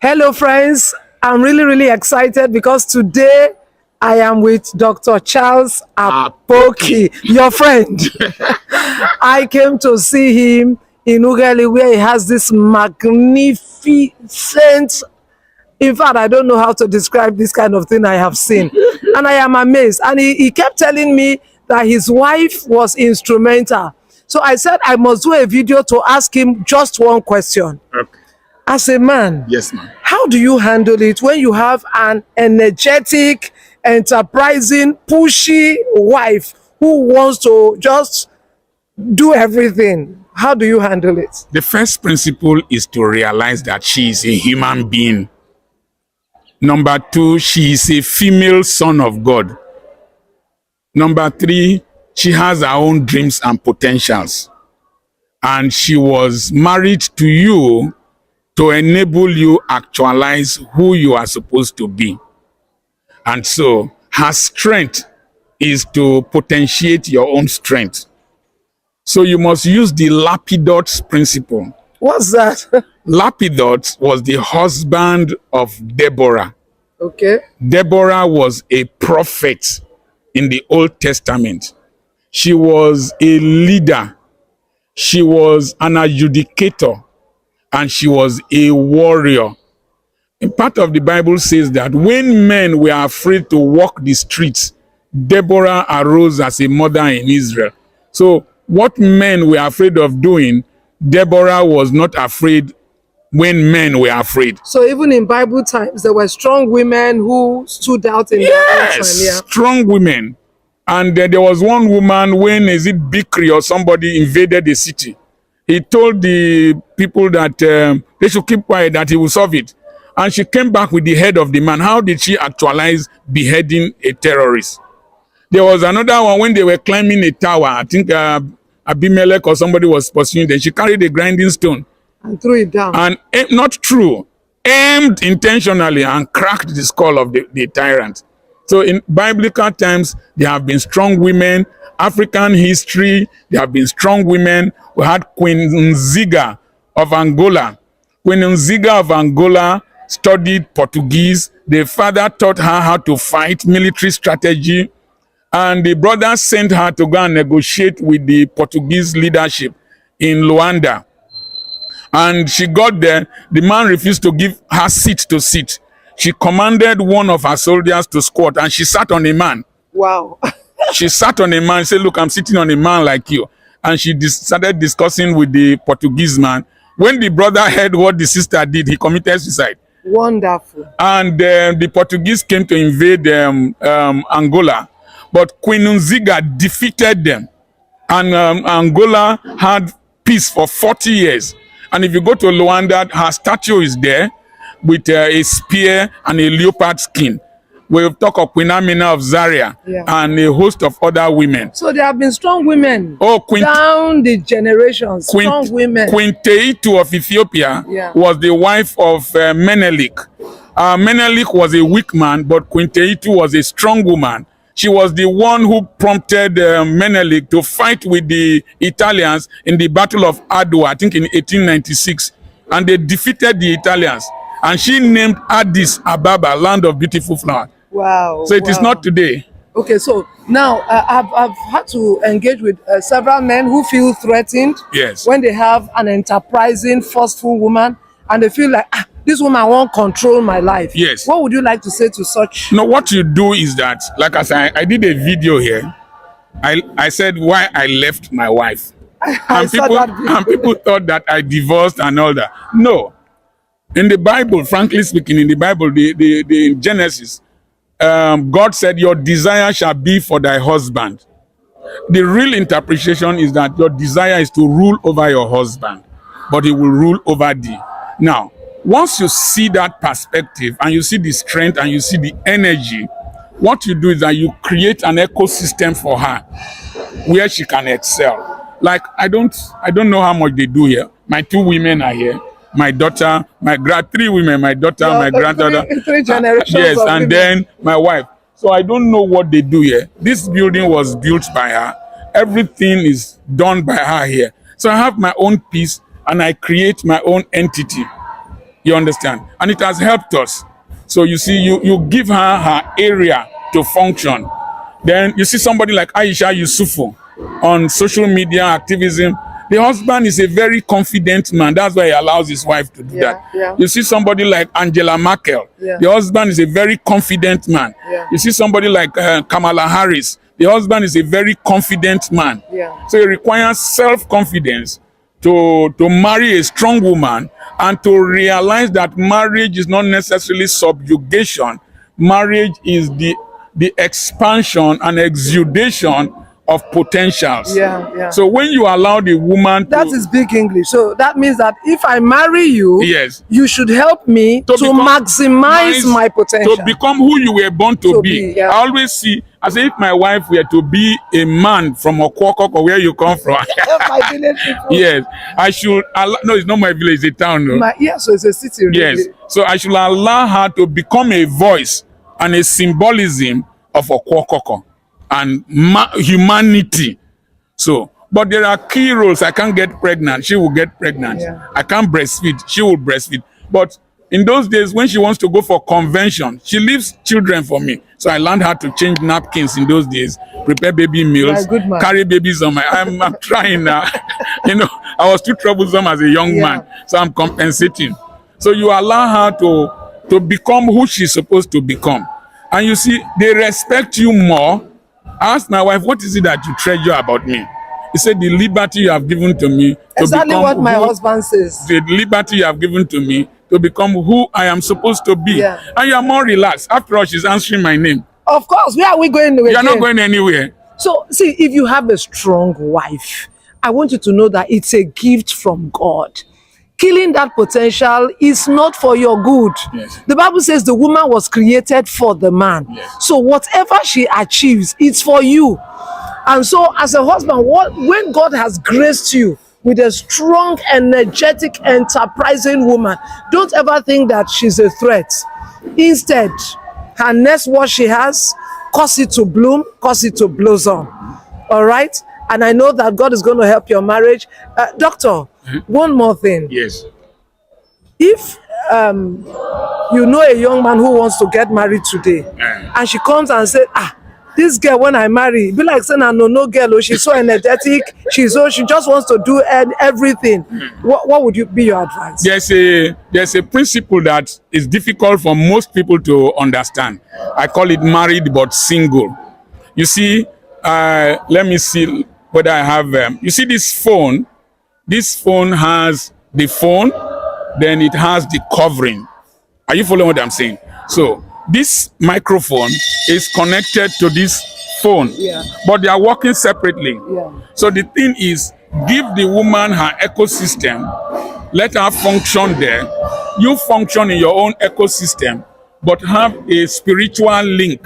Hello, friends. I'm really excited because today I am with Dr. Charles Apoki, your friend. I came to see him in Ughelli where he has this magnificent, in fact, I don't know how to describe this kind of thing I have seen. And I am amazed. And he kept telling me that his wife was instrumental. So I said I must do a video to ask him just one question. Okay. As a man, Yes, ma'am. how do you handle it when you have an energetic, enterprising, pushy wife who wants to just do everything? How do you handle it? The first principle is to realize that she is a human being. Number two, she is a female son of God. Number three, she has her own dreams and potentials. And she was married to you to enable you actualize who you are supposed to be. And so her strength is to potentiate your own strength. So you must use the Lapidot principle. What's that? Lapidot was the husband of Deborah. Okay. Deborah was a prophet in the Old Testament. She was a leader. She was an adjudicator. And she was a warrior. And part of the Bible says that when men were afraid to walk the streets, Deborah arose as a mother in Israel. So what men were afraid of doing, Deborah was not afraid when men were afraid. So even in Bible times, there were strong women who stood out in their own time. Yeah. Strong women. And there was one woman when Bikri or somebody invaded the city. He told the people that they should keep quiet, that he will solve it. And she came back with the head of the man. How did she actualize beheading a terrorist? There was another one when they were climbing a tower. I think Abimelech or somebody was pursuing them. She carried a grinding stone. And threw it down. And not true. Aimed intentionally and cracked the skull of the tyrant. So in biblical times, there have been strong women. African history, there have been strong women. We had Queen Nziga of Angola. Queen Nziga of Angola studied Portuguese. The father taught her how to fight, military strategy. And the brother sent her to go and negotiate with the Portuguese leadership in Luanda. And she got there. The man refused to give her seat to sit. She commanded one of her soldiers to squat, and she sat on a man. Wow. She sat on a man and said, look, I'm sitting on a man like you. And she started discussing with the Portuguese man. When the brother heard what the sister did, he committed suicide. Wonderful. And the Portuguese came to invade Angola. But Queen Nziga defeated them. And Angola had peace for 40 years. And if you go to Luanda, her statue is there with a spear and a leopard skin. We'll talk of Queen Amina of Zaria, yeah, and a host of other women. So there have been strong women down the generations. Strong women. Queen Teitu of Ethiopia, yeah, was the wife of Menelik. Menelik was a weak man, but Queen Teitu was a strong woman. She was the one who prompted Menelik to fight with the Italians in the Battle of Adwa, I think in 1896. And they defeated the Italians. And she named Addis Ababa, land of beautiful flowers. Wow. So it is not today. Okay, so now I've had to engage with several men who feel threatened, yes, when they have an enterprising, forceful woman, and they feel like, this woman won't control my life. Yes. What would you like to say to such? No, what you do is that, like I said, I did a video here. I said why I left my wife. And people thought that I divorced and all that. No. In the Bible, frankly speaking, in the Bible, the Genesis, God said, your desire shall be for thy husband. The real interpretation is that your desire is to rule over your husband, but he will rule over thee. Now, once you see that perspective and you see the strength and you see the energy, what you do is that you create an ecosystem for her where she can excel. Like, I don't know how much they do here. My 2 women are here. My daughter, three women, my daughter, my granddaughter. Three generations. Yes, of and women. then my wife. So I don't know what they do here. This building was built by her. Everything is done by her here. So I have my own piece and I create my own entity. You understand? And it has helped us. So you see, you give her her area to function. Then you see somebody like Aisha Yusufu on social media activism. The husband is a very confident man. That's why he allows his wife to do that. Yeah. You see somebody like Angela Merkel. Yeah. The husband is a very confident man. Yeah. You see somebody like Kamala Harris. The husband is a very confident man. Yeah. So it requires self-confidence to marry a strong woman and to realize that marriage is not necessarily subjugation. Marriage is the expansion and exudation of potentials. Yeah. So when you allow the woman to, that is big English. So that means that if I marry you, yes, you should help me to maximize my potential. To become who you were born to be. Yeah. I always see, as if my wife were to be a man from Okwokok or where you come from. My village people. Yes, I should allow, no, it's not my village, it's a town. No? So it's a city. Really. Yes, so I should allow her to become a voice and a symbolism of Okwokoko and humanity. So, but there are key roles. I can't get pregnant, she will get pregnant. Yeah. I can't breastfeed, she will breastfeed. But in those days, when she wants to go for convention, she leaves children for me. So I learned how to change napkins in those days, prepare baby meals, carry babies on my. I'm trying now. You know, I was too troublesome as a young man, so I'm compensating. So you allow her to become who she's supposed to become. And you see, they respect you more. I asked my wife, what is it that you treasure about me? He said, the liberty you have given to me. Exactly what my husband says. The liberty you have given to me to become who I am supposed to be. Yeah. And you are more relaxed. After all, she's answering my name. Of course, where are we going? You are not going anywhere. So, see, if you have a strong wife, I want you to know that it's a gift from God. Killing that potential is not for your good. Yes. The Bible says the woman was created for the man. Yes. So whatever she achieves, it's for you. And so as a husband, when God has graced you with a strong, energetic, enterprising woman, don't ever think that she's a threat. Instead, her next what she has, cause it to bloom, cause it to blossom. All right? And I know that God is going to help your marriage. Doctor, one more thing. Yes. If you know a young man who wants to get married today, and she comes and says, this girl, when I marry, be like saying, no girl, oh, she's so energetic, she just wants to do everything. What would be your advice? There's a principle that is difficult for most people to understand. I call it married but single. You see, let me see whether I have, you see this phone has the phone, then it has the covering. Are you following what I'm saying? So this microphone is connected to this phone, but they are working separately. So the thing is, give the woman her ecosystem, let her function there. You function in your own ecosystem, but have a spiritual link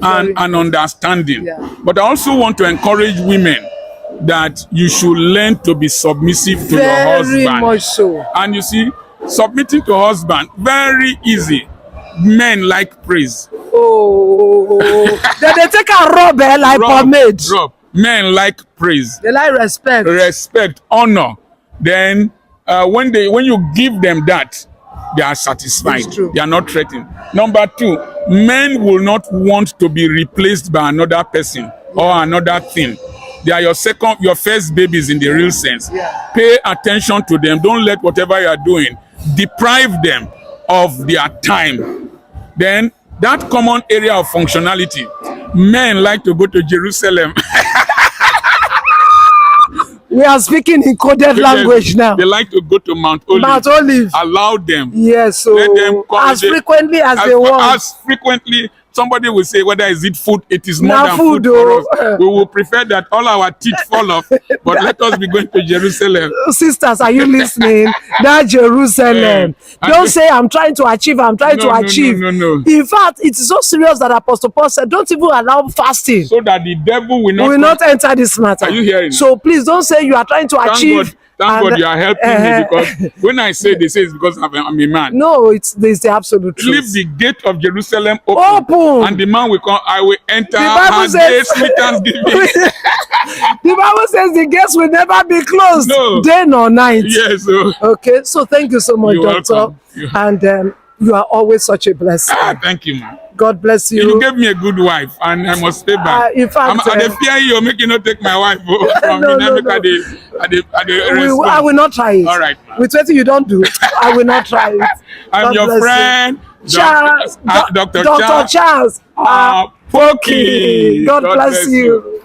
and an understanding. But I also want to encourage women that you should learn to be submissive to your husband. Very much so. And you see, submitting to husband, very easy. Men like praise. They take a rub like pomade. Men like praise. They like respect. Respect, honor. Then when you give them that, they are satisfied. They are not threatened. Number two, men will not want to be replaced by another person or another thing. They are your first babies in the real sense. Pay attention to them. Don't let whatever you are doing deprive them of their time. Then that common area of functionality, men like to go to Jerusalem. We are speaking in coded language now. They like to go to Mount Olive. Mount Olive. Allow them. Yes, so let them come as frequently as they want. As frequently. Somebody will say, whether is it food, it is more than food for us. We will prefer that all our teeth fall off, but let us be going to Jerusalem. Sisters, are you listening? That Jerusalem. Don't say, I'm trying to achieve, I'm trying to achieve. No. In fact, it's so serious that Apostle Paul said, don't even allow fasting. So that the devil will not enter this matter. Are you hearing? So please don't say you are trying to achieve Thank God you are helping me, because when I say, they say it's because I'm a man. No, it's the absolute truth. Leave the gate of Jerusalem open. And the man will come, I will enter her gates with thanksgiving. The Bible says the gates will never be closed, day nor night. Yes. Okay, so thank you so much, Doctor. And you are always such a blessing. Thank you, man. God bless you. You gave me a good wife, and I must stay back. In fact, I fear you make you not take my wife from me. I will not try it. All right. With what you don't do, I will not try it. I'm your friend, Charles, Dr. Charles Apoki. God bless you.